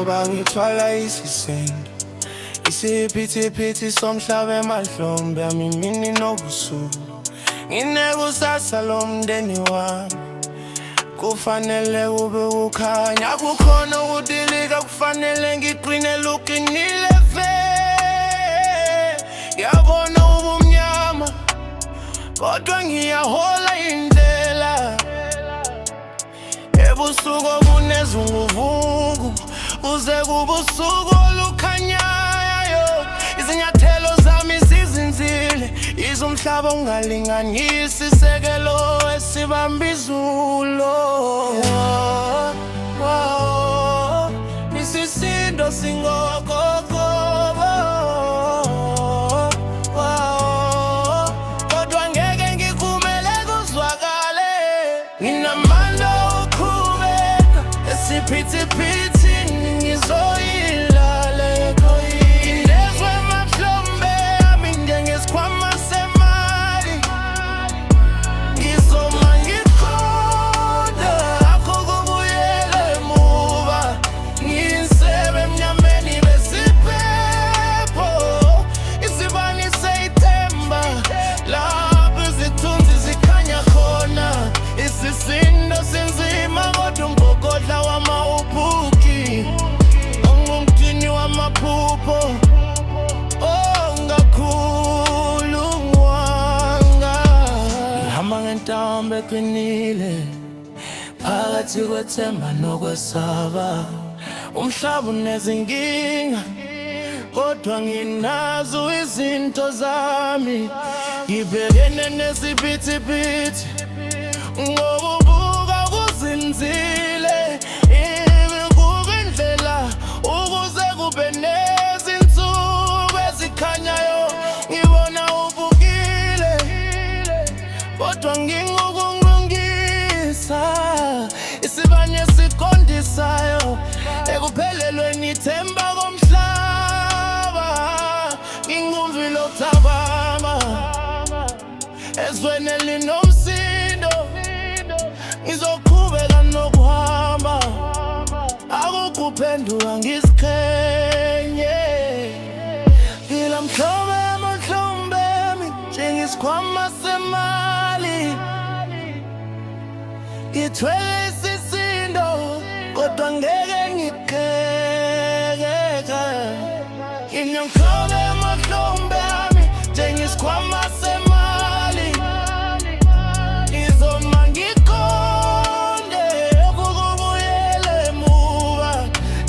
ngoba ngithwala isisindo, isiphithiphithi somhlaba emahlombe ami imini nobusuku. Nginekusasa lomndeni wami, kufanele kube kukhanya. Kukhona ukudilika, kufanele ngiqinele uqinile ve. Ngiyabona ubumnyama kodwa ngiyahola indlela. Ebusuku obunezunguvungu kuze kube usuku olukhanyayo. Izinyathelo zami zizinzile, izumhlaba ungalinganyisi, isekelo esibamba izulu. Isisindo singogogo, kodwa ngeke ngikhumele kuzwakale. Nginamandla okuqhubeka, esiphithiphithi ngizoyilale. Ngindezwe emahlombe ami njengesikhwama semali. Ngizoma ngiqonda akho kubuyela emuva. Ngiyinsebe emnyameni besiphepho, isibani seyithemba lapho izithunzi zikhanya khona. Isisindo sinzima kodwa umgogodla wama-uphuki, ungumdini wamaphupho ongakhulungwanga. Ngihamba ngentambo eqinile phakathi kwethemba nokwesaba. Umhlaba unezinkinga kodwa nginazo izinto zami. Ngibhekene nesiphithiphithi ngokubuka kuzinzile. Imikuba indlela ukuze kube nezinsuku ezikhanyayo. Ngibona ubukile kodwa ngingukulungisa, isibanye siqondisayo ekuphelelweni ithemba komhlaba. Ngingumvilo okuthakama ezweni elinomsindo. Ngizoqhubeka nokuhamba, akukuphenduka ngisiqhenye. Ngila mhlombe emahlombe njengesikhwama semali. Ngithwele isisindo kodwa ngeke ngiqhekeka. Ngimhlombe emahlombe ami njengesikhwama semali. Ngizoma ngiqonde ukubuyela emuva.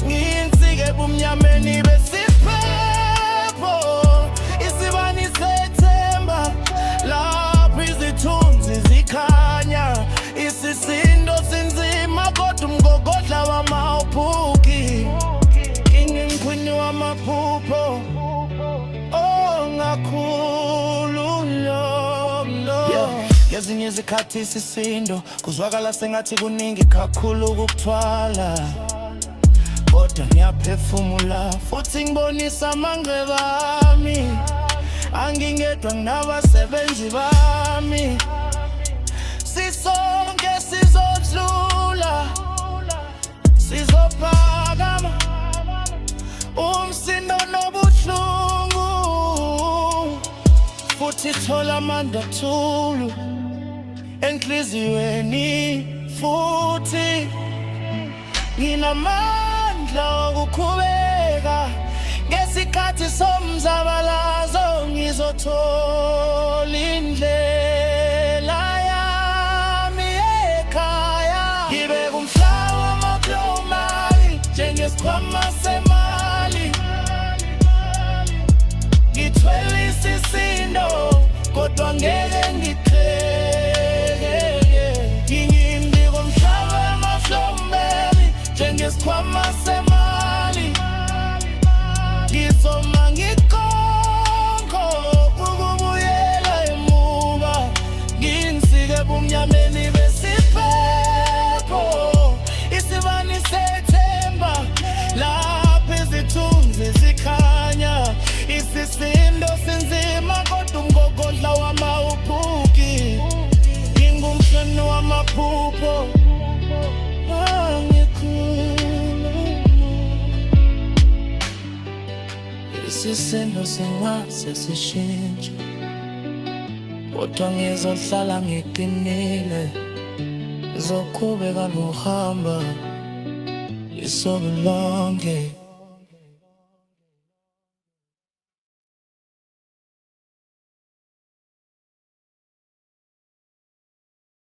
Ngiyinsike ebumnyameni besiphepho, isibani sethemba lapho izithunzi zikhanya. Isisindo sinzima kodwa umgogodla wama-uphuki, ingumkhwini wamaphupho ongakhulungwanga. Ngezinye izikhathi isisindo kuzwakala sengathi kuningi kakhulu ukukuthwala, kodwa ngiyaphefumula futhi ngibonisa amangceba ami. Angingedwa nginabasebenzi bami, sisonke sizodlula, sizophakama. Umsindo nobuhlungu futhi thola amandla thulu enhliziyweni. Futhi nginamandla okuqhubeka ngesikhathi somzabalazo. Ngizothola indlela yami ekhaya. Ngibeka umhlaba wamaplomali njengesikhwama semali. Ngithwele isisindo kodwa ngeke ngiqhekeke. Ngiyindika umhlaba wamahlombe njengesikhwama semali. Ngizoma ngiqonqo ukubuyela emuva. isisindo singase sishintshe, kodwa ngizohlala ngiqinile, ngizoqhubeka nokuhamba isobe lonke.